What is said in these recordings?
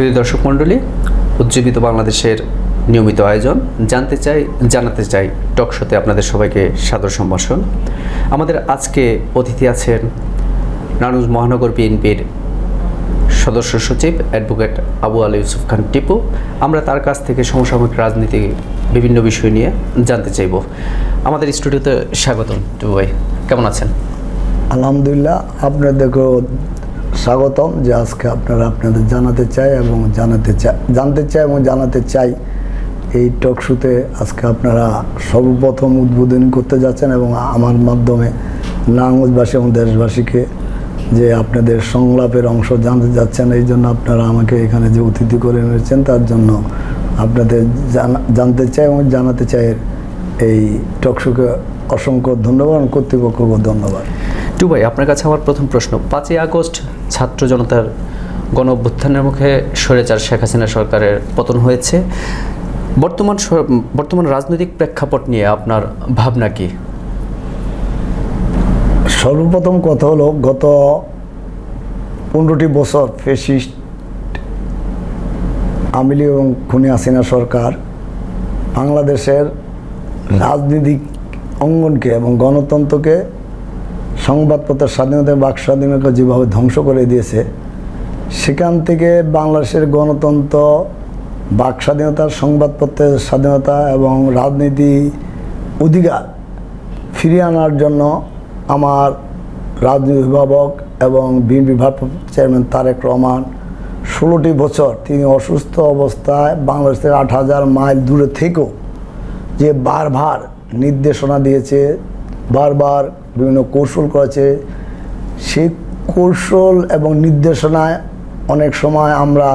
সুধী দর্শক মণ্ডলী, উজ্জীবিত বাংলাদেশের নিয়মিত আয়োজন জানতে চাই জানাতে চাই টক শোতে আপনাদের সবাইকে সাদর সম্ভাষণ। আমাদের আজকে অতিথি আছেন নারায়ণগঞ্জ মহানগর বিএনপির সদস্য সচিব অ্যাডভোকেট আবু আলী ইউসুফ খান টিপু। আমরা তার কাছ থেকে সমসাময়িক রাজনীতি বিভিন্ন বিষয় নিয়ে জানতে চাইব। আমাদের স্টুডিওতে স্বাগতম টিপু ভাই, কেমন আছেন? আলহামদুলিল্লাহ, আপনাদেরকেও স্বাগতম। যে আজকে আপনাদের জানতে চাই এবং জানাতে চাই এই টক শোতে আজকে আপনারা সর্বপ্রথম উদ্বোধন করতে যাচ্ছেন এবং আমার মাধ্যমে নারায়ণগঞ্জবাসী এবং দেশবাসীকে যে আপনাদের সংলাপের অংশ জানতে যাচ্ছেন, এই জন্য আপনারা আমাকে এখানে যে অতিথি করে এনেছেন তার জন্য আপনাদের জানতে চাই এবং জানাতে চাই এই টক শোকে অসংখ্য ধন্যবাদ এবং কর্তৃপক্ষকে ধন্যবাদ। টু ভাই, আপনার কাছে আমার প্রথম প্রশ্ন, 5ই আগস্ট ছাত্র জনতার গণ অভ্যুত্থানের মুখে স্বৈরাচার শেখ হাসিনা সরকারের পতন হয়েছে। বর্তমান রাজনৈতিক প্রেক্ষাপট নিয়ে আপনার ভাবনা কি? সর্বপ্রথম কথা হলো, গত 15টি বছর ফ্যাসিস্ট আওয়ামী লীগ এবং খুনি হাসিনা সরকার বাংলাদেশের রাজনৈতিক অঙ্গনকে এবং গণতন্ত্রকে, সংবাদপত্রের স্বাধীনতা, বাক স্বাধীনতা যেভাবে ধ্বংস করে দিয়েছে, সেখান থেকে বাংলাদেশের গণতন্ত্র, বাক স্বাধীনতা, সংবাদপত্রের স্বাধীনতা এবং রাজনীতি অধিকার ফিরিয়ে আনার জন্য আমার রাজনীতি অভিভাবক এবং বিএনপি ভারপ্রাপ্ত চেয়ারম্যান তারেক রহমান 16টি বছর তিনি অসুস্থ অবস্থায় বাংলাদেশ থেকে 8,000 মাইল দূরে থেকেও যে বারবার নির্দেশনা দিয়েছে, বারবার বিভিন্ন কৌশল করেছে, সেই কৌশল এবং নির্দেশনায় অনেক সময় আমরা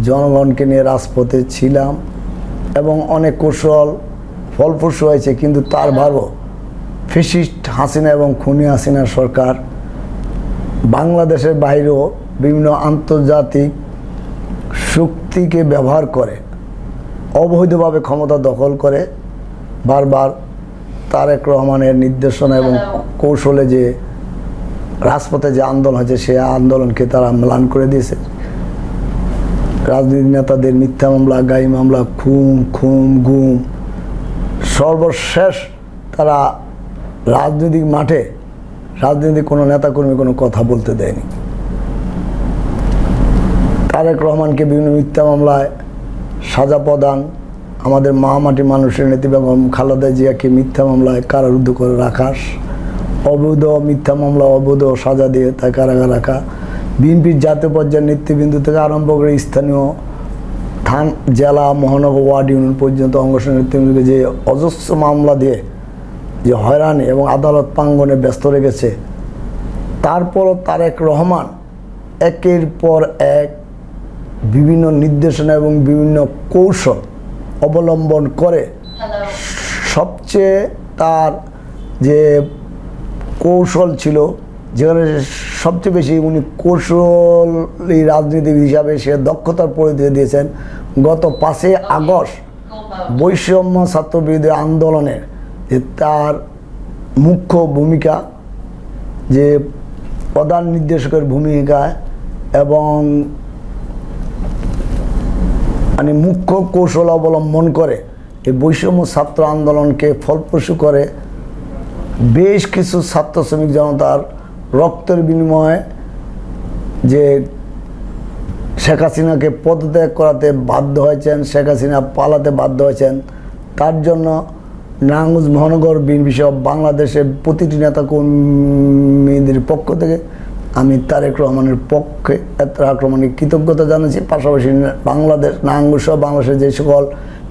জনগণকে নিয়ে রাজপথে ছিলাম এবং অনেক কৌশল ফলপ্রসূ হয়েছে। কিন্তু তার ভারও ফ্যাসিস্ট হাসিনা এবং খুনি হাসিনা সরকার বাংলাদেশের বাইরেও বিভিন্ন আন্তর্জাতিক শক্তিকে ব্যবহার করে অবৈধভাবে ক্ষমতা দখল করে বারবার তারেক রহমানের নির্দেশনা এবং কৌশলে যে রাজপথে যে আন্দোলন হয়েছে, সে আন্দোলনকে তারা ম্লান করে দিয়েছে। রাজনীতি নেতাদের মিথ্যা মামলা, গাড়ি মামলা, গুম, সর্বশেষ তারা রাজনৈতিক মাঠে রাজনৈতিক কোনো নেতাকর্মী কোনো কথা বলতে দেয়নি। তারেক রহমানকে বিভিন্ন মিথ্যা মামলায় সাজা প্রদান, আমাদের মহামাটি মানুষের নেত্রী বেগম খালেদা জিয়াকে মিথ্যা মামলায় কারারুদ্ধ করে রাখা, অবৈধ মিথ্যা মামলা, অবৈধ সাজা দিয়ে তাই কারাগার রাখা, বিএনপির জাতীয় পর্যায়ের নেতৃবৃন্দ থেকে আরম্ভ করে স্থানীয় থান, জেলা, মহানগর, ওয়ার্ড, ইউনিয়ন পর্যন্ত অঙ্গসংগঠনের নেতৃবৃন্দকে যে অজস্র মামলা দিয়ে যে হয়রানি এবং আদালত প্রাঙ্গণে ব্যস্ত রেখেছে, তারপরও তারেক রহমান একের পর এক বিভিন্ন নির্দেশনা এবং বিভিন্ন কৌশল অবলম্বন করে সবচেয়ে তার যে কৌশল ছিল, যেখানে সবচেয়ে বেশি উনি কৌশলী রাজনীতিবিদ হিসাবে সে দক্ষতার পরিচয় দিয়েছেন। গত 5ই আগস্ট বৈষম্য ছাত্রবিরোধী আন্দোলনের যে তার মুখ্য ভূমিকা, যে প্রধান নির্দেশকের ভূমিকা এবং মানে মুখ্য কৌশল অবলম্বন করে এই বৈষম্য ছাত্র আন্দোলনকে ফলপ্রসূ করে বেশ কিছু ছাত্র শ্রমিক জনতার রক্তের বিনিময়ে যে শেখ হাসিনাকে পদত্যাগ করাতে বাধ্য হয়েছেন, শেখ হাসিনা পালাতে বাধ্য হয়েছেন। তার জন্য নারায়ণগঞ্জ মহানগর বিএনপি সহ বাংলাদেশের প্রতিটি নেতাকর্মীদের পক্ষ থেকে আমি তারেক রহমানের পক্ষে তারেক রহমানের কৃতজ্ঞতা জানাচ্ছি। পাশাপাশি নারায়ণগঞ্জ সহ বাংলাদেশের যে সকল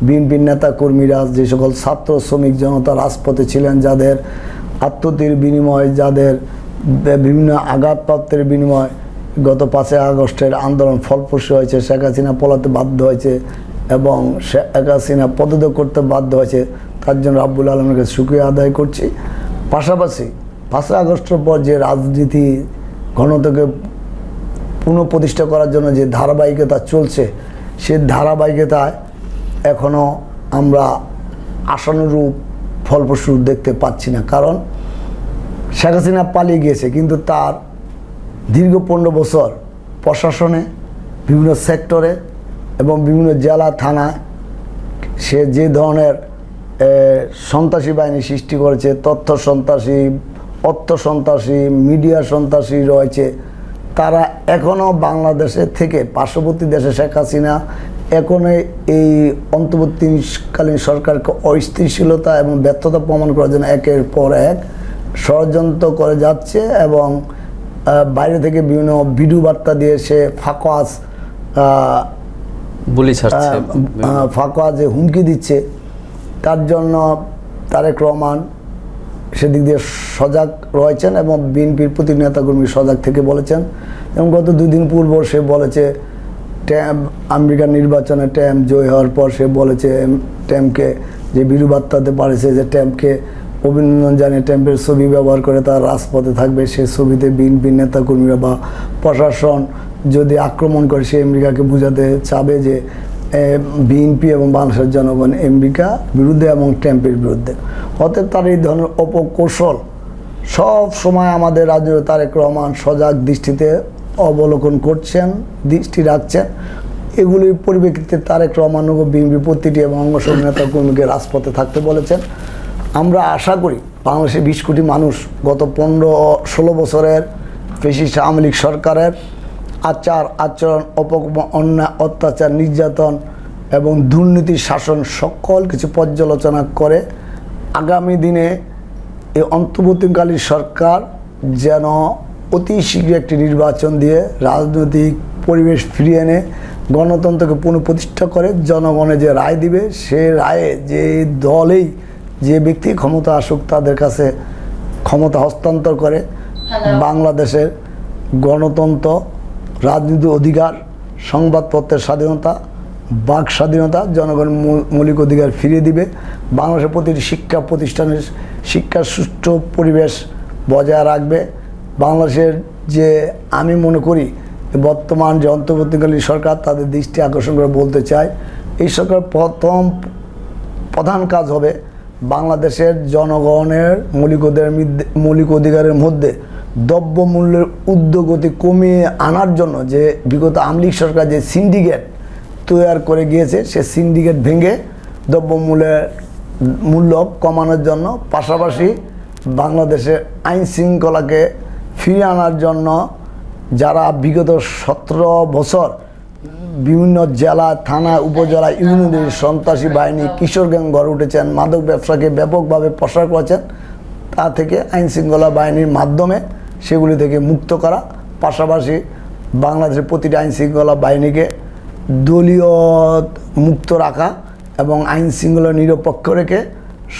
বিএনপির নেতাকর্মীরা, যে সকল ছাত্র শ্রমিক জনতা রাজপথে ছিলেন, যাদের আত্মহত্যার বিনিময়, যাদের বিভিন্ন আঘাতপ্রাপ্তের বিনিময় গত 5ই আগস্টের আন্দোলন ফলপ্রসূ হয়েছে, শেখ হাসিনা পলাতে বাধ্য হয়েছে এবং শেখ হাসিনা পদত্যাগ করতে বাধ্য হয়েছে, তার জন্য রাব্বুল আলামিনের কাছে শুকরিয়া আদায় করছি। পাশাপাশি 5ই আগস্টের পর যে রাজনীতি গণতন্ত্রকে পুনঃপ্রতিষ্ঠা করার জন্য যে ধারাবাহিকতা চলছে, সে ধারাবাহিকতায় এখনও আমরা আশানুরূপ ফলপ্রসূ দেখতে পাচ্ছি না। কারণ শেখ হাসিনা পালিয়ে গিয়েছে, কিন্তু তার দীর্ঘ 15 বছর প্রশাসনে, বিভিন্ন সেক্টরে এবং বিভিন্ন জেলা থানা সে যে ধরনের সন্ত্রাসী বাহিনী সৃষ্টি করেছে, তথ্য সন্ত্রাসী, অর্থ সন্ত্রাসী, মিডিয়া সন্ত্রাসী রয়েছে, তারা এখনও বাংলাদেশের থেকে পার্শ্ববর্তী দেশে শেখ হাসিনা এখনো এই অন্তর্বর্তীকালীন সরকারকে অস্থিতিশীলতা এবং ব্যর্থতা প্রমাণ করার জন্য একের পর এক ষড়যন্ত্র করে যাচ্ছে এবং বাইরে থেকে বিভিন্ন ভিডিও বার্তা দিয়ে সে বুলি ছাড়ছে, ফাঁকওয়াজে হুমকি দিচ্ছে। তার জন্য তারেক রহমান সেদিক দিয়ে সজাগ রয়েছেন এবং বিএনপির প্রতি নেতাকর্মী সজাগ থেকে বলেছেন। এবং গত 2 দিন পূর্ব সে বলেছে আমেরিকার নির্বাচনে ট্রাম্প জয় হওয়ার পর সে বলেছে ট্রাম্পকে যে ভিডিও বার্তাতে পারেছে যে ট্রাম্পকে অভিনন্দন জানিয়ে ট্রাম্পের ছবি ব্যবহার করে তার রাজপথে থাকবে। সে ছবিতে বিএনপির নেতাকর্মীরা বা প্রশাসন যদি আক্রমণ করে সে আমেরিকাকে বোঝাতে চাবে যে বিএনপি এবং বাংলাদেশের জনগণ আমেরিকা বিরুদ্ধে এবং ট্রাম্পের বিরুদ্ধে। অতএব তার এই ধরনের অপকৌশল সব সময় আমাদের রাজ্য তারেক রহমান সজাগ দৃষ্টিতে অবলোকন করছেন, দৃষ্টি রাখছেন। এগুলির পরিপ্রেক্ষিতে তারেক রহমান ও বিএনপির প্রতিটি এবং অঙ্গসংগঠন নেতাকর্মীকে রাজপথে থাকতে বলেছেন। আমরা আশা করি বাংলাদেশে 20 কোটি মানুষ গত 15-16 বছরের ফ্যাসিস্ট আওয়ামী লীগ সরকারের আচরণ, অন্যায়, অত্যাচার, নির্যাতন এবং দুর্নীতির শাসন সকল কিছু পর্যালোচনা করে আগামী দিনে এই অন্তর্বর্তীকালীন সরকার যেন অতি শীঘ্র একটি নির্বাচন দিয়ে রাজনৈতিক পরিবেশ ফিরিয়ে এনে গণতন্ত্রকে পুনঃপ্রতিষ্ঠা করে জনগণের যে রায় দিবে সে রায়ে যে দলেই যে ব্যক্তি ক্ষমতা আসুক তাদের কাছে ক্ষমতা হস্তান্তর করে বাংলাদেশের গণতন্ত্র, রাজনীতির অধিকার, সংবাদপত্রের স্বাধীনতা, বাক স্বাধীনতা, জনগণের মৌলিক অধিকার ফিরিয়ে দিবে। বাংলাদেশের প্রতিটি শিক্ষা প্রতিষ্ঠানের শিক্ষার সুষ্ঠু পরিবেশ বজায় রাখবে। বাংলাদেশের যে আমি মনে করি বর্তমান যে অন্তর্বর্তীকালীন সরকার তাদের দৃষ্টি আকর্ষণ করে বলতে চাই, এই সরকার প্রধান কাজ হবে বাংলাদেশের জনগণের মৌলিক অধিকারের মধ্যে দ্রব্যমূল্যের ঊর্ধ্বগতি কমিয়ে আনার জন্য যে বিগত আওয়ামী লীগ সরকার যে সিন্ডিকেট তৈরি করে গিয়েছে সে সিন্ডিকেট ভেঙে দ্রব্যমূল্যের মূল্য কমানোর জন্য, পাশাপাশি বাংলাদেশের আইন শৃঙ্খলাকে ফিরিয়ে আনার জন্য যারা বিগত 17 বছর বিভিন্ন জেলা, থানা, উপজেলা, ইউনিয়নের সন্ত্রাসী বাহিনী, কিশোর গ্যাং গড়ে উঠেছেন, মাদক ব্যবসাকে ব্যাপকভাবে প্রসার করেছেন, তা থেকে আইন শৃঙ্খলা বাহিনীর মাধ্যমে সেগুলি থেকে মুক্ত করা, পাশাপাশি বাংলাদেশের প্রতিটি আইন শৃঙ্খলা বাহিনীকে দলীয় মুক্ত রাখা এবং আইন শৃঙ্খলা নিরপেক্ষ রেখে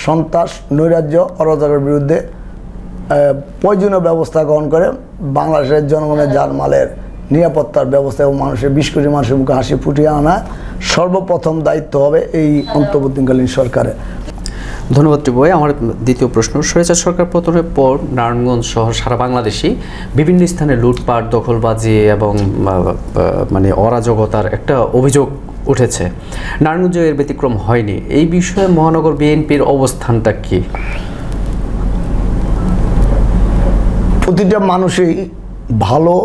সন্ত্রাস, নৈরাজ্য, অরাজকের বিরুদ্ধে প্রয়োজনীয় ব্যবস্থা গ্রহণ করে বাংলাদেশের জনগণের জানমালের নিরাপত্তার ব্যবস্থা এবং মানুষের 20 কোটি মানুষের মুখে হাসি ফুটিয়ে আনা সর্বপ্রথম দায়িত্ব হবে এই অন্তর্বর্তীকালীন সরকারের। ধন্যবাদ টিপু। আমার দ্বিতীয় প্রশ্ন, স্বৈরাচার সরকার পতনের পর নারায়ণগঞ্জ সহ সারা বাংলাদেশে বিভিন্ন স্থানে লুটপাট, দখলবাজি এবং মানে অরাজকতার একটা অভিযোগ উঠেছে। নারায়ণগঞ্জে এর ব্যতিক্রম হয়নি। এই বিষয়ে মহানগর বিএনপির অবস্থানটা কি? প্রতিটা মানুষই ভালো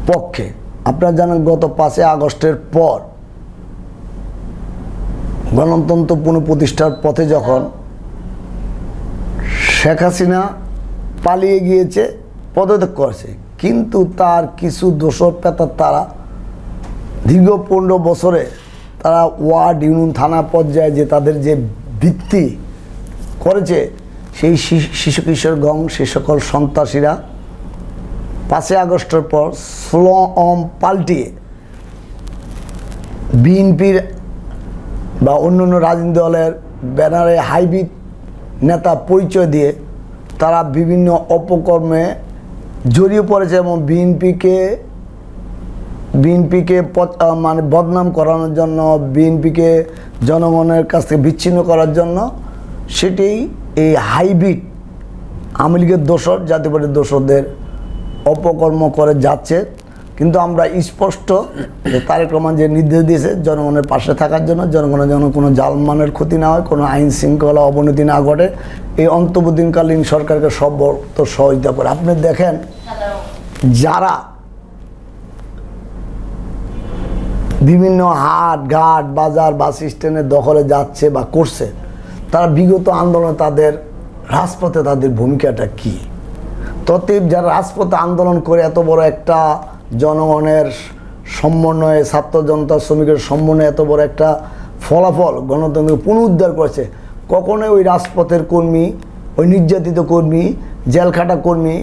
পক্ষে। আপনারা জানেন গত 5 আগস্টের পর গণতন্ত্র পুনঃপ্রতিষ্ঠার পথে যখন শেখ হাসিনা পালিয়ে গিয়েছে, পদত্যাগ করেছে, কিন্তু তার কিছু দোষর পেতার তারা দীর্ঘ 15 বছরে তারা ওয়ার্ড, ইউনিয়ন, থানা পর্যায়ে যে তাদের যে ভিত্তি করেছে সেই শিশু কিশোর গং, সে সকল সন্ত্রাসীরা 5 আগস্টের পর স্লম পাল্টিয়ে বিএনপির বা অন্যান্য রাজনৈতিক দলের ব্যানারে হাইব্রিড নেতা পরিচয় দিয়ে তারা বিভিন্ন অপকর্মে জড়িয়ে পড়েছে এবং বিএনপিকে মানে বদনাম করানোর জন্য, বিএনপিকে জনগণের কাছ থেকে বিচ্ছিন্ন করার জন্য সেটি এই হাইব্রিড আওয়ামী লীগের দোসর, জাতীয় পার্টির দোসরদের অপকর্ম করে যাচ্ছে। কিন্তু আমরা স্পষ্ট যে তারেক রহমান যে নির্দেশ দিয়েছে জনগণের পাশে থাকার জন্য, জনগণের যেন কোনো জানমালের ক্ষতি না হয়, কোনো আইন শৃঙ্খলা অবনতি না ঘটে, এই অন্তর্বর্তীকালীন সরকারকে সর্বত সহযোগিতা করে। আপনি দেখেন যারা বিভিন্ন হাট ঘাট বাজার বাস স্ট্যান্ডের দখলে যাচ্ছে বা করছে, তারা বিগত আন্দোলনে তাদের রাজপথে তাদের ভূমিকাটা কী? ততএব যারা রাজপথে আন্দোলন করে এত বড় একটা জনগণের সমন্বয়ে, ছাত্র জনতা শ্রমিকের সমন্বয়ে এত বড় একটা ফলাফল গণতন্ত্র পুনরুদ্ধার করেছে, কখনোই ওই রাজপথের কর্মী, ওই নির্যাতিত কর্মী, জেলখাটা কর্মী,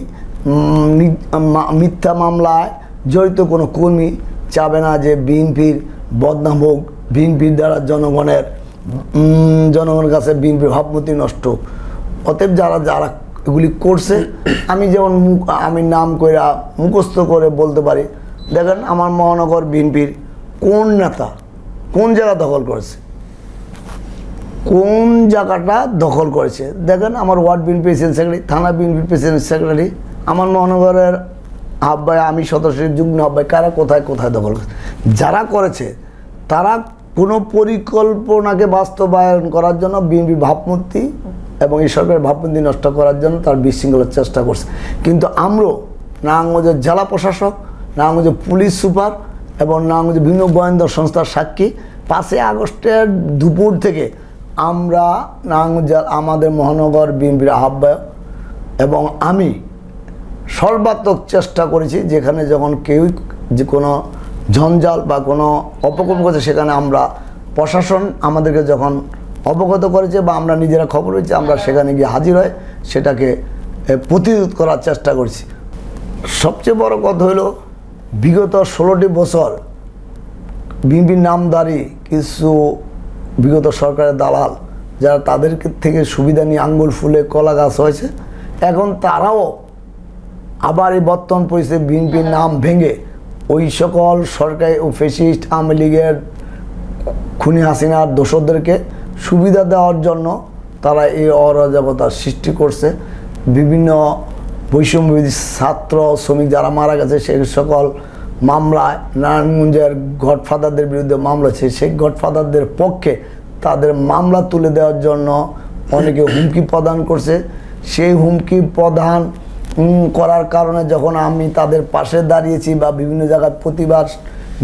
মিথ্যা মামলায় জড়িত কোনো কর্মী চাবে না যে বিএনপির বদনাম হোক, বিএনপির দ্বারা জনগণের কাছে বিএনপির ভাবমূর্তি নষ্ট হোক। অতএব যারা যারা এগুলি করছে, আমি যেমন আমি নাম করে মুখস্থ করে বলতে পারি, দেখেন আমার মহানগর বিএনপির কোন নেতা কোন জায়গা দখল করেছে, কোন জায়গাটা দখল করেছে, দেখেন আমার ওয়ার্ড বিএনপি প্রেসিডেন্ট সেক্রেটারি, থানা বিএনপি প্রেসিডেন্ট সেক্রেটারি, আমার মহানগরের আহ্বায়ক, আমি সদস্যের যুগ্ম আহ্বায়ক, কারা কোথায় কোথায় দখল করেছে। যারা করেছে তারা কোনো পরিকল্পনাকে বাস্তবায়ন করার জন্য বিএনপি ভাবমূর্তি এবং এই সরকারের ভাবমূর্তি নষ্ট করার জন্য তার বিশৃঙ্খলার চেষ্টা করছে। কিন্তু আমরাও নারায়ণগঞ্জের জেলা প্রশাসক, নারায়ণগঞ্জের পুলিশ সুপার এবং নারায়ণগঞ্জের বিভিন্ন গোয়েন্দা সংস্থার সাক্ষী, 5ই আগস্টের দুপুর থেকে আমরা নারায়ণগঞ্জ আমাদের মহানগর বিএনপির আহ্বায়ক এবং আমি সর্বাত্মক চেষ্টা করেছি, যেখানে যখন কেউ যে কোনো ঝঞ্ঝাল বা কোনো অপকর্ম করছে, সেখানে আমরা প্রশাসন আমাদেরকে যখন অবগত করেছে বা আমরা নিজেরা খবর হয়েছে, আমরা সেখানে গিয়ে হাজির হয়ে সেটাকে প্রতিরোধ করার চেষ্টা করছি। সবচেয়ে বড় কথা হলো বিগত 16টি বছর বিএনপির নামধারী কিছু বিগত সরকারের দালাল যারা তাদের থেকে সুবিধা নিয়ে আঙ্গুল ফুলে কলা গাছ হয়েছে, এখন তারাও আবার এই বর্তমান পরিস্থিতি বিএনপির নাম ভেঙে ওই সকল সরকারি ও ফ্যাসিস্ট আওয়ামী লীগের খুনি হাসিনার দোসরদেরকে সুবিধা দেওয়ার জন্য তারা এই অরাজকতার সৃষ্টি করছে। বিভিন্ন বৈষম্যবিধি ছাত্র শ্রমিক যারা মারা গেছে সেই সকল মামলায় নারায়ণগঞ্জের গডফাদারদের বিরুদ্ধে মামলা আছে, সেই গডফাদারদের পক্ষে তাদের মামলা তুলে দেওয়ার জন্য অনেকে হুমকি প্রদান করছে। সেই হুমকি প্রদান করার কারণে যখন আমি তাদের পাশে দাঁড়িয়েছি বা বিভিন্ন জায়গায় প্রতিবাদ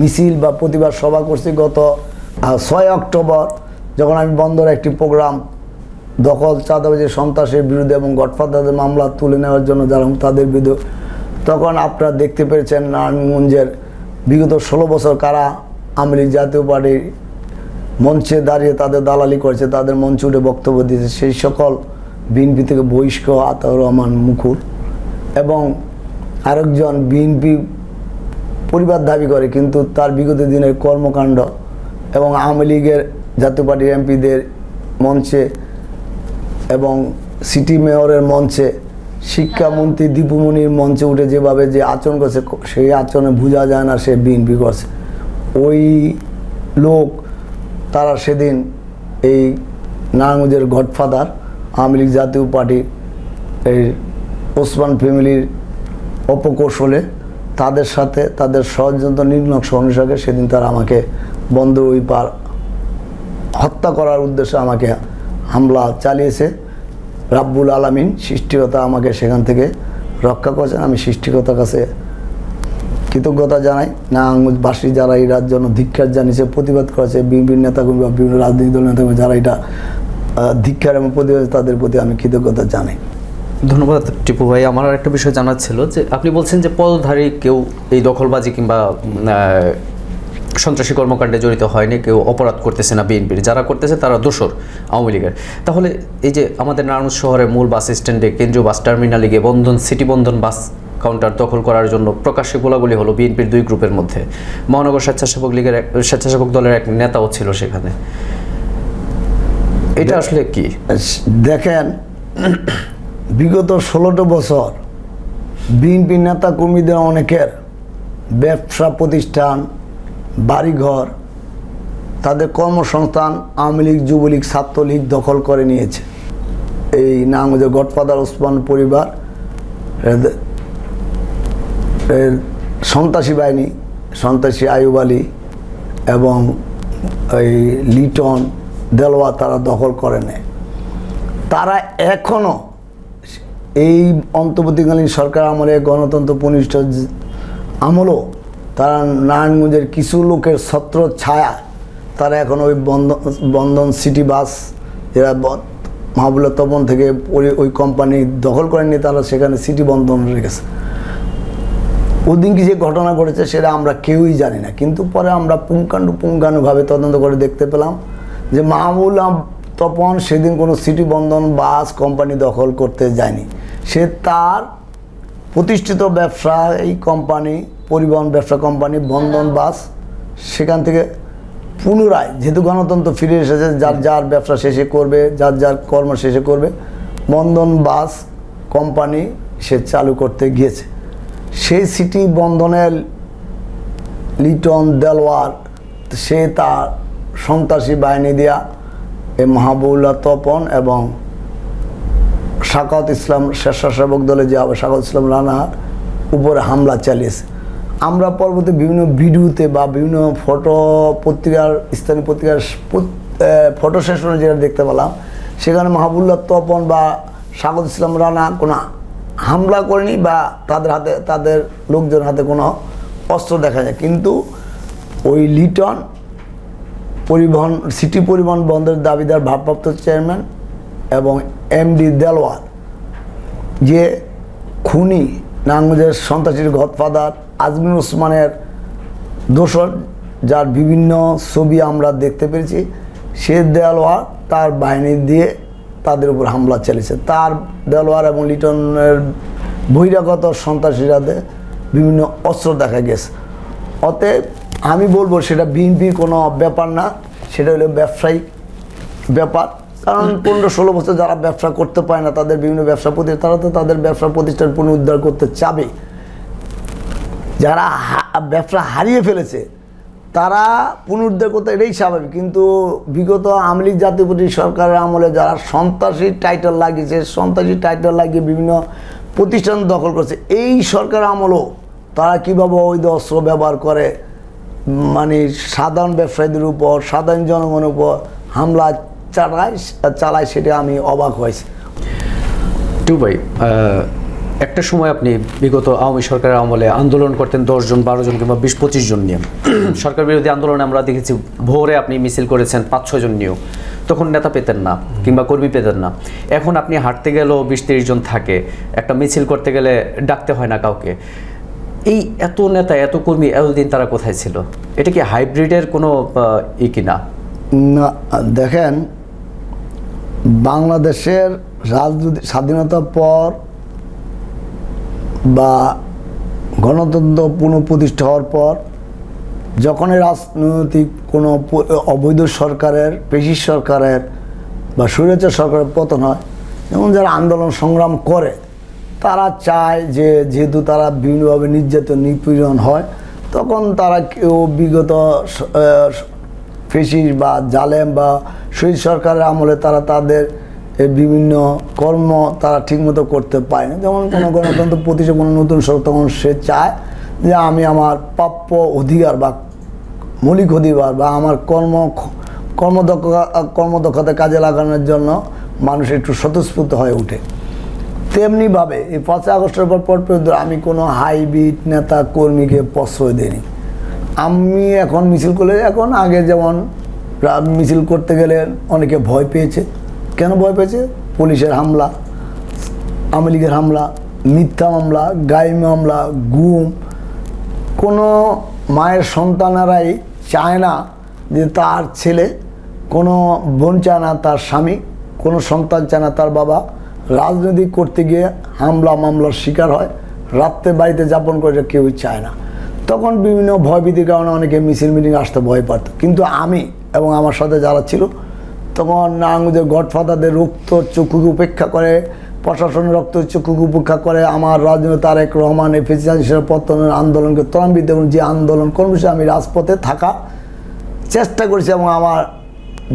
মিছিল বা প্রতিবাদ সভা করছি, গত 6 অক্টোবর যখন আমি বন্দরে একটি প্রোগ্রাম দখল চাঁদাবাজি সন্ত্রাসের বিরুদ্ধে এবং গডফাদারদের মামলা তুলে নেওয়ার জন্য যারা তাদের বিরুদ্ধে, তখন আপনারা দেখতে পেরেছেন নারায়ণগঞ্জের বিগত 16 বছর কারা আওয়ামী লীগ জাতীয় পার্টির মঞ্চে দাঁড়িয়ে তাদের দালালি করেছে, তাদের মঞ্চে উঠে বক্তব্য দিয়েছে, সেই সকল বিএনপি থেকে বহিষ্ক আতাউর রহমান মুকুল এবং আরেকজন বিএনপি পরিবার দাবি করে, কিন্তু তার বিগত দিনের কর্মকাণ্ড এবং আওয়ামী লীগের জাতীয় পার্টির এমপিদের মঞ্চে এবং সিটি মেয়রের মঞ্চে, শিক্ষামন্ত্রী দীপুমণির মঞ্চে উঠে যেভাবে যে আচরণ করছে, সেই আচরণে বোঝা যায় না সে বিএনপি করছে। ওই লোক তারা সেদিন এই নারায়ণগঞ্জের গডফাদার আওয়ামী লীগ জাতীয় পার্টির এই ওসমান ফ্যামিলির অপকৌশলে তাদের সাথে তাদের ষড়যন্ত্র নির্নকশ অনুসারে সেদিন তারা আমাকে বন্দর ওই পার হত্যা করার উদ্দেশ্যে আমাকে হামলা চালিয়েছে। রাব্বুল আলামিন সৃষ্টিকর্তা আমাকে সেখান থেকে রক্ষা করেছেন। আমি সৃষ্টিকর্তার কাছে কৃতজ্ঞতা জানাই। নারায়ণগঞ্জবাসী যারা এটার জন্য ধিক্কার জানিয়েছে, প্রতিবাদ করেছে, বিভিন্ন নেতাকর্মী বা বিভিন্ন রাজনৈতিক দল নেতাকর্মী যারা এটা ধিক্কার এবং প্রতিবাদ, তাদের প্রতি আমি কৃতজ্ঞতা জানাই। ধন্যবাদ টিপু ভাই। আমার আর একটা বিষয় জানার ছিল যে আপনি বলছেন যে পদধারী কেউ এই দখলবাজি কিংবা সন্ত্রাসী কর্মকাণ্ডে জড়িত হয়নি, কেউ অপরাধ করতেছে না বিএনপির, যারা করতেছে তারা দোসর আওয়ামী লীগের। তাহলে এই যে আমাদের নারায়ণগঞ্জ শহরের মূল বাস স্ট্যান্ডে কেন্দ্রীয় বাস টার্মিনালে গিয়ে বন্ধন সিটি বন্ধন বাস কাউন্টার দখল করার জন্য প্রকাশ্যে গোলাগুলি হলো বিএনপির 2 গ্রুপের মধ্যে। মহানগর স্বেচ্ছাসেবক দলের এক নেতাও ছিল সেখানে। এটা আসলে কি? দেখেন, বিগত 16টা বছর বিএনপি নেতা কর্মীদের অনেকের ব্যবসা প্রতিষ্ঠান, বাড়িঘর, তাদের কর্মসংস্থান আওয়ামী লীগ, যুবলীগ, ছাত্রলীগ দখল করে নিয়েছে। এই নারায়ণগঞ্জের গডফাদার ওসমান পরিবার, সন্ত্রাসী বাহিনী, সন্ত্রাসী আইয়ুব আলী এবং এই লিটন দেলোয়া তারা দখল করে নেয়। তারা এখনও এই অন্তর্বর্তীকালীন সরকার আমলে, গণতন্ত্র পুনঃ আমলও তারা নারায়ণগঞ্জের কিছু লোকের ছত্র ছায়া তারা এখন ওই বন্ধন সিটি বাস যেটা মাহবুবুল্লাহ তপন থেকে ওই কোম্পানি দখল করেননি, তারা সেখানে সিটি বন্ধন রেখেছে। ওদিন কি যে ঘটনা ঘটেছে সেটা আমরা কেউই জানি না, কিন্তু পরে আমরা পুঙ্খানুপুঙ্খানুভাবে তদন্ত করে দেখতে পেলাম যে মাহবুবুল্লাহ তপন সেদিন কোনো সিটি বন্ধন বাস কোম্পানি দখল করতে যায়নি। সে তার প্রতিষ্ঠিত ব্যবসা এই কোম্পানি পরিবহন ব্যবসা কোম্পানি বন্ধন বাস, সেখান থেকে পুনরায় যেহেতু গণতন্ত্র ফিরে এসেছে, যার যার ব্যবসা শেষে করবে, যার যার কর্ম শেষে করবে, বন্ধন বাস কোম্পানি সে চালু করতে গিয়েছে। সেই সিটি বন্ধনের লিটন দেলোয়ার সে তার সন্ত্রাসী বাহিনী দিয়া এই মাহবুবুল্লাহ তপন এবং সাকাওয়াত ইসলাম স্বেচ্ছাসেবক দলে যে সাকাওয়াত ইসলাম রানার উপরে হামলা চালিয়েছে। আমরা পরবর্তী বিভিন্ন ভিডিওতে বা বিভিন্ন ফটো পত্রিকার স্থানীয় পত্রিকার ফটো সেশনে যেটা দেখতে পেলাম, সেখানে মাহবুবুল্লাহ তপন বা সাকাওয়াত ইসলাম রানা কোনো হামলা করেনি বা তাদের লোকজনের হাতে কোনো অস্ত্র দেখা যায়। কিন্তু ওই লিটন পরিবহন সিটি পরিবহন বন্দরের দাবিদার ভারপ্রাপ্ত চেয়ারম্যান এবং এমডি দেলোয়ার যে খুনি নারায়ণগঞ্জের সন্ত্রাসীর গডফাদার আজমির ওসমানের দোসর, যার বিভিন্ন ছবি আমরা দেখতে পেরেছি, সে দেলোয়ার তার বাহিনী দিয়ে তাদের উপর হামলা চালিয়েছে। তার দেলোয়ার এবং লিটনের বহিরাগত সন্ত্রাসীরাদের বিভিন্ন অস্ত্র দেখা গেছে। অতএব আমি বলবো সেটা বিএনপির কোনো ব্যাপার না, সেটা হলো ব্যবসায়িক ব্যাপার। কারণ 15-16 বছর যারা ব্যবসা করতে পারে না, তাদের বিভিন্ন ব্যবসা প্রতিষ্ঠান, তারা তো তাদের ব্যবসা প্রতিষ্ঠান পুনরুদ্ধার করতে চাবে। যারা ব্যবসা হারিয়ে ফেলেছে তারা পুনরুদ্ধার করতে এটাই স্বাভাবিক। কিন্তু বিগত আওয়ামী লীগ জাতীয় পার্টি সরকারের আমলে যারা সন্ত্রাসী টাইটেল লাগিয়েছে, সন্ত্রাসী টাইটেল লাগিয়ে বিভিন্ন প্রতিষ্ঠান দখল করছে, এই সরকারের আমলেও তারা কীভাবে অবৈধ অস্ত্র ব্যবহার করে মানে সাধারণ ব্যবসায়ীদের উপর, সাধারণ জনগণের উপর হামলা চালায় সেটা আমি অবাক হয়েছি। ভাই, একটা সময় আপনি বিগত আওয়ামী সরকারের আমলে আন্দোলন করতেন 10 জন 12 জন কিংবা 20-25 জন নিয়ে। সরকার বিরোধী আন্দোলনে আমরা দেখেছি ভোরে আপনি মিছিল করেছেন 5-6 জন নিয়েও, তখন নেতা পেতেন না কিংবা কর্মী পেতেন না। এখন আপনি হাঁটতে গেলেও 20-30 জন থাকে, একটা মিছিল করতে গেলে ডাকতে হয় না কাউকে। এই এত নেতা এত কর্মী এতদিন তারা কোথায় ছিল? এটা কি হাইব্রিডের কোনো কিনা? না, দেখেন, বাংলাদেশের রাজনীতি স্বাধীনতার পর বা গণতন্ত্র পুনঃপ্রতিষ্ঠা হওয়ার পর যখনই রাজনৈতিক কোনো অবৈধ সরকারের, পেশি সরকারের বা স্বৈরাচার সরকারের পতন হয়, যেমন যারা আন্দোলন সংগ্রাম করে তারা চায় যে যেহেতু তারা বিভিন্নভাবে নির্যাতন নিপীড়ন হয়, তখন তারা কেউ বিগত পেশি বা জালেম বা শহীদ সরকারের আমলে তারা তাদের বিভিন্ন কর্ম তারা ঠিকমতো করতে পারে না। যেমন কোনো গণতন্ত্র প্রতিষ্ঠা কোনো নতুন সরকার, তখন সে চায় যে আমি আমার প্রাপ্য অধিকার বা মৌলিক অধিকার বা আমার কর্মদক্ষতা কাজে লাগানোর জন্য মানুষ একটু স্বতঃস্ফূর্ত হয়ে ওঠে। তেমনিভাবে এই 5 আগস্টের পর পর্যন্ত আমি কোনো হাইব্রিড নেতা কর্মীকে প্রশ্রয় দিইনি। আমি এখন মিছিল করলে, এখন আগে যেমন মিছিল করতে গেলে অনেকে ভয় পেয়েছে। কেন ভয় পেয়েছে? পুলিশের হামলা, আওয়ামী লীগের হামলা, মিথ্যা মামলা, গায়ে মামলা, গুম। কোনো মায়ের সন্তানেরাই চায় না যে তার ছেলে, কোনো বোন চায় না তার স্বামী, কোনো সন্তান চায় না তার বাবা রাজনীতি করতে গিয়ে হামলা মামলার শিকার হয়, রাত্রে বাড়িতে যাপন করে কেউই চায় না। তখন বিভিন্ন ভয়ভীতির কারণে অনেকে মিছিল মিটিং আসতে ভয় পারত। কিন্তু আমি এবং আমার সাথে যারা ছিল, তখন নারায়ণগঞ্জের গডফাদারদের রক্ত চক্ষুকে উপেক্ষা করে, প্রশাসনের রক্ত চক্ষুকে উপেক্ষা করে আমার রাজনীতি তারেক রহমান এফিসিয়েন্সির পতনের আন্দোলনকে ত্বরান্বিত এবং যে আন্দোলন কর্মসূচি আমি রাজপথে থাকা চেষ্টা করেছি এবং আমার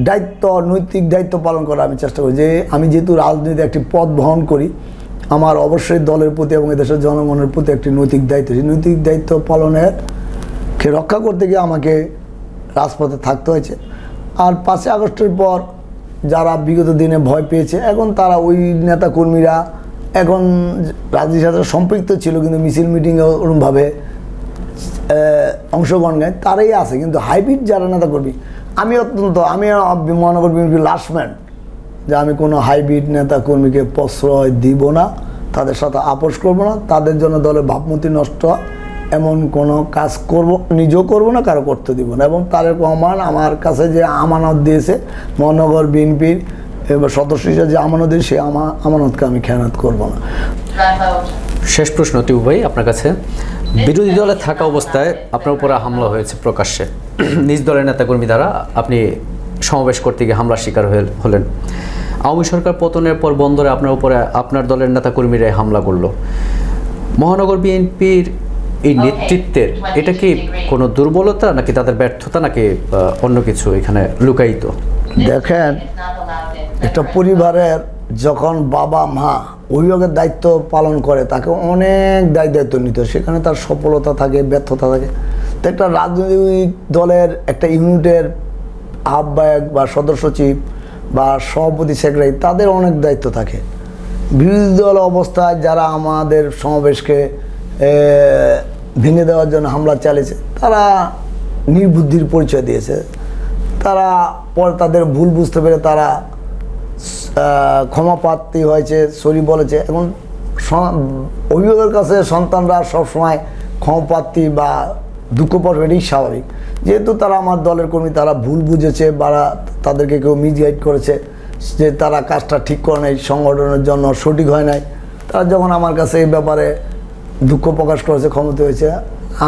দায়িত্ব, নৈতিক দায়িত্ব পালন করার আমি চেষ্টা করি। যে আমি যেহেতু রাজনীতি একটি পদ বহন করি, আমার অবশ্যই দলের প্রতি এবং এদেশের জনগণের প্রতি একটি নৈতিক দায়িত্ব। সেই নৈতিক দায়িত্ব পালনের রক্ষা করতে গিয়ে আমাকে রাজপথে থাকতে হয়েছে। আর 5 আগস্টের পর যারা বিগত দিনে ভয় পেয়েছে, এখন তারা ওই নেতা কর্মীরা এখন রাজনীতির সাথে সম্পৃক্ত ছিল, কিন্তু মিছিল মিটিংয়ে ওরকমভাবে অংশগ্রহণ নেয় তারাই আছে, কিন্তু হাইব্রিড যারা নেতা কর্মী আমি মহানগর বিএনপির লাস্টম্যান, যে আমি কোনো হাইব্রিড নেতা কর্মীকে প্রশ্রয় দিব না, তাদের সাথে আপোষ করব না, তাদের জন্য দলের ভাবমূর্তি নষ্ট এমন কোনো কাজ করব, নিজেও করব না, কারো করতে দিব না। এবং তারেক রহমান আমার কাছে যে আমানত দিয়েছে, মহানগর বিএনপির সদস্য হিসেবে যে আমানত দিয়েছে, সেই আমানতকে আমি খেয়ানত করব না। শেষ প্রশ্ন টিপু ভাই আপনার কাছে, বিরোধী দলে থাকা অবস্থায় আপনার উপরে হামলা হয়েছে প্রকাশ্যে, নিজ দলের নেতাকর্মী দ্বারা আপনি সমাবেশ করতে গিয়ে হামলার শিকার হলেন। আওয়ামী সরকার পতনের পর বন্দরে আপনার উপরে আপনার দলের নেতাকর্মীরাই হামলা করলো। মহানগর বিএনপির এই নেতৃত্বের এটা কি কোনো দুর্বলতা, নাকি তাদের ব্যর্থতা, নাকি অন্য কিছু এখানে লুকায়িত? দেখেন, একটা পরিবারের যখন বাবা মা অভিভাবকের দায়িত্ব পালন করে, তাকে অনেক দায়িত্ব নিতে হয়, সেখানে তার সফলতা থাকে, ব্যর্থতা থাকে। তো একটা রাজনৈতিক দলের একটা ইউনিটের আহ্বায়ক বা সদস্য সচিব বা সভাপতি সেক্রেটারি, তাদের অনেক দায়িত্ব থাকে। বিরোধী দল অবস্থায় যারা আমাদের সমাবেশকে ভেঙে দেওয়ার জন্য হামলা চালিয়েছে, তারা নির্বুদ্ধির পরিচয় দিয়েছে। তারা পরে তাদের ভুল বুঝতে পেরে তারা ক্ষমা প্রার্থী হয়েছে, সরি বলেছে। এখন অভিভাবকের কাছে সন্তানরা সবসময় ক্ষমা প্রার্থী বা দুঃখ পাবে, এটাই স্বাভাবিক। যেহেতু তারা আমার দলের কর্মী, তারা ভুল বুঝেছে বা তাদেরকে কেউ মিসগাইড করেছে যে তারা কাজটা ঠিক করে নাই, সংগঠনের জন্য সঠিক হয় নাই, তারা যখন আমার কাছে এই ব্যাপারে দুঃখ প্রকাশ করেছে, ক্ষমতা হয়েছে,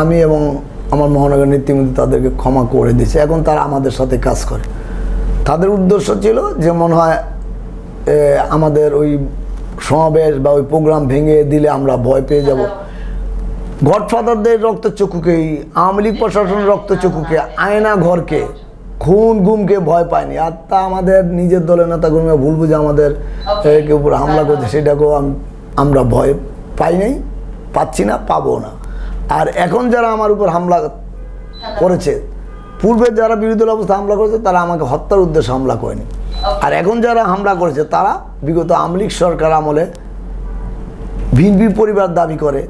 আমি এবং আমার মহানগর নেতৃবৃন্দ তাদেরকে ক্ষমা করে দিয়েছে। এখন তারা আমাদের সাথে কাজ করে। তাদের উদ্দেশ্য ছিল যে মনে হয় আমাদের ওই সমাবেশ বা ওই প্রোগ্রাম ভেঙে দিলে আমরা ভয় পেয়ে যাব। গডফাদারদের রক্তচক্ষুকেই, আওয়ামী লীগ প্রশাসনের রক্তচক্ষুকে, আয়না ঘরকে, খুন গুমকে ভয় পায়নি। আর তা আমাদের নিজের দলের নেতাকর্মীরা ভুল বুঝে আমাদের উপর হামলা করছে, সেটাকেও আমরা ভয় পাই নাই, পাচ্ছি না, পাবো না। আর এখন যারা আমার উপর হামলা করেছে, পূর্বে যারা বিরোধী দল অবস্থা হামলা করেছে, তারা আমাকে হত্যার উদ্দেশ্যে হামলা করেনি। আর এখন যারা হামলা করেছে, তারা বিগত আওয়ামী লীগ সরকার আমলে বিএনপি পরিবার দাবি করে,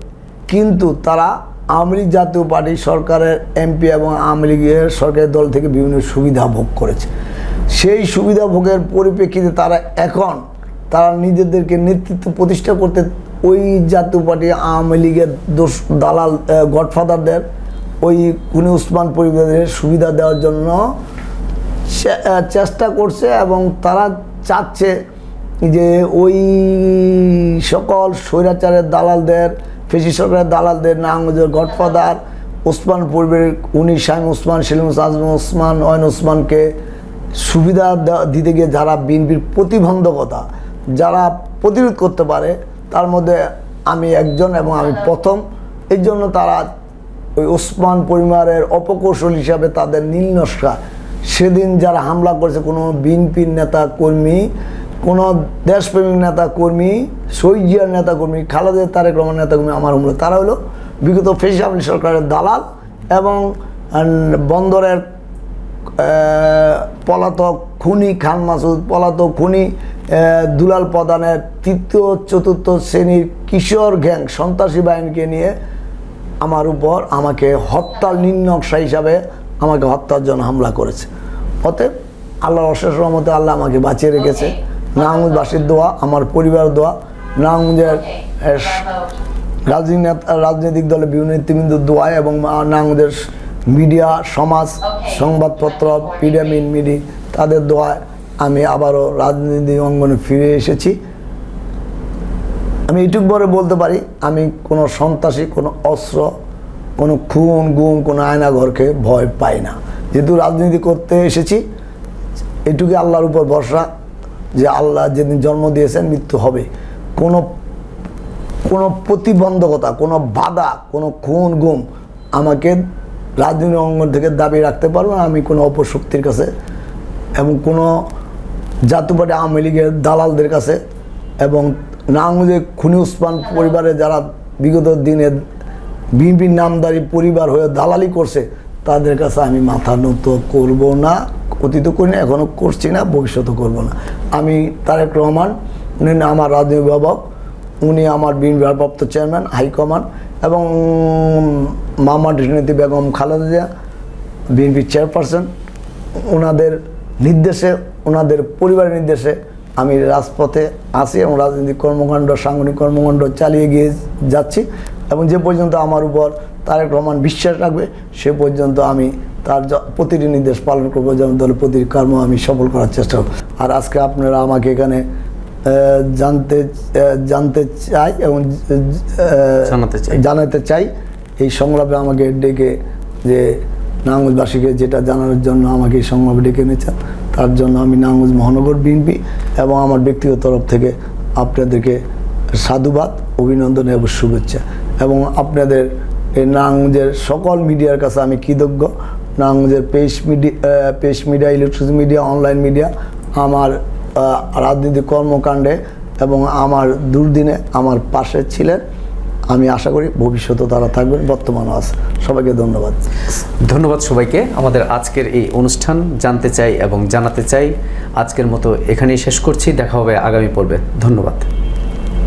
কিন্তু তারা আওয়ামী লীগ জাতীয় পার্টি সরকারের এমপি এবং আওয়ামী লীগের সরকারি দল থেকে বিভিন্ন সুবিধা ভোগ করেছে। সেই সুবিধা ভোগের পরিপ্রেক্ষিতে তারা নিজেদেরকে নেতৃত্ব প্রতিষ্ঠা করতে ওই জাতীয় পার্টি আওয়ামী লীগের দালাল গডফাদারদের, ওই খুনি উসমান পরিবারের সুবিধা দেওয়ার জন্য চেষ্টা করছে। এবং তারা চাচ্ছে যে ওই সকল স্বৈরাচারের দালালদের, ফেসি সরকারের দালালদের, নারায়ণগঞ্জের গডফাদার ওসমান পরিবারের উনি শামীম ওসমান, সেলিম আজম ওসমান, অয়ন ওসমানকে সুবিধা দিতে গিয়ে যারা বিএনপির প্রতিবন্ধকতা যারা প্রতিরোধ করতে পারে, তার মধ্যে আমি একজন এবং আমি প্রথম। এই জন্য তারা ওই ওসমান পরিবারের অপকৌশল হিসাবে তাদের নীলনকশা, সেদিন যারা হামলা করেছে, কোনো বিএনপির নেতা কর্মী, কোনো দেশপ্রেমিক নেতা কর্মী, শহীদ জিয়ার নেতা কর্মী, খালেদা তারেক রহমান নেতা কর্মী আমার হুমলা, তারা হলো বিগত ফেসি সরকারের দালাল এবং বন্দরের পলাতক খুনি খান মাসুদ, পলাতক খুনি দুলাল প্রধানের তৃতীয় চতুর্থ শ্রেণীর কিশোর গ্যাং সন্ত্রাসী বাহিনীকে নিয়ে আমার উপর আমাকে হত্যার নির্নকশা হিসাবে আমাকে হত্যার জন্য হামলা করেছে। অতএব আল্লাহর অশেষ রহমতে আল্লাহ আমাকে বাঁচিয়ে রেখেছে। নারায়ণগঞ্জবাসীর দোয়া, আমার পরিবার দোয়া, নারায়ণগঞ্জের রাজনৈতিক দলের বিভিন্ন নেতৃবৃন্দের দোয়া এবং নারায়ণগঞ্জের মিডিয়া, সমাজ, সংবাদপত্র, পিডিএম মিডিয়া, তাদের দোয়ায় আমি আবারও রাজনীতি অঙ্গনে ফিরে এসেছি। আমি এইটুকু বলে বলতে পারি, আমি কোনো সন্ত্রাসী, কোনো অস্ত্র, কোনো খুন গুম, কোনো আয়নাঘরকে ভয় পাই না। যেহেতু রাজনীতি করতে এসেছি, এটুকু আল্লাহর উপর ভরসা যে আল্লাহ যেদিন জন্ম দিয়েছেন মৃত্যু হবে। কোনো প্রতিবন্ধকতা, কোনো বাধা, কোনো খুন গুম আমাকে রাজনীতি অঙ্গন থেকে দাবি রাখতে পারবো না। আমি কোনো অপশক্তির কাছে এবং কোনো জাতীয় পার্টি আওয়ামী লীগের দালালদের কাছে এবং নারায়ণগঞ্জে খুনি উসমান পরিবারে যারা বিগত দিনে বিএনপির নামদারি পরিবার হয়ে দালালি করছে, তাদের কাছে আমি মাথা নত করব না। অতীত করি না, এখনও করছি না, ভবিষ্যতে করব না। আমি তারেক রহমান, উনি আমার রাজনৈতিক অভিভাবক, উনি আমার বিএনপি ভারপ্রাপ্ত চেয়ারম্যান, হাইকমান্ড, এবং মামা ডিসনেতি বেগম খালেদা জিয়া বিএনপি চেয়ারপারসন, ওনাদের নির্দেশে, ওনাদের পরিবারের নির্দেশে আমি রাজপথে আছি এবং রাজনৈতিক কর্মকাণ্ড, সাংগঠনিক কর্মকাণ্ড চালিয়ে গিয়ে যাচ্ছি এবং যে পর্যন্ত আমার উপর তারেক রহমান বিশ্বাস রাখবে সে পর্যন্ত আমি তার প্রতিটি নির্দেশ পালন করবো, যেমন দলের প্রতিটি কর্ম আমি সফল করার চেষ্টা করব। আর আজকে আপনারা আমাকে এখানে জানতে চাই এবং জানাতে চাই এই সংলাপে আমাকে ডেকে, যে নারায়ণগঞ্জবাসীকে যেটা জানানোর জন্য আমাকে এই সংলাপে ডেকে এনেছেন, তার জন্য আমি নারায়ণগঞ্জ মহানগর বিএনপি এবং আমার ব্যক্তিগত তরফ থেকে আপনাদেরকে সাধুবাদ, অভিনন্দন এবং শুভেচ্ছা। এবং আপনাদের এই নারায়ণগঞ্জের সকল মিডিয়ার কাছে আমি কৃতজ্ঞ। নারায়ণগঞ্জের পেশ media, electronic media, online media আমার রাজনৈতিক কর্মকাণ্ডে এবং আমার দুর্দিনে আমার পাশে ছিলেন। আমি আশা করি ভবিষ্যতে তারা থাকবেন, বর্তমানও আছে। সবাইকে ধন্যবাদ। ধন্যবাদ সবাইকে। আমাদের আজকের এই অনুষ্ঠান জানতে চাই এবং জানাতে চাই আজকের মতো এখানেই শেষ করছি। দেখা হবে আগামী পর্বে। ধন্যবাদ।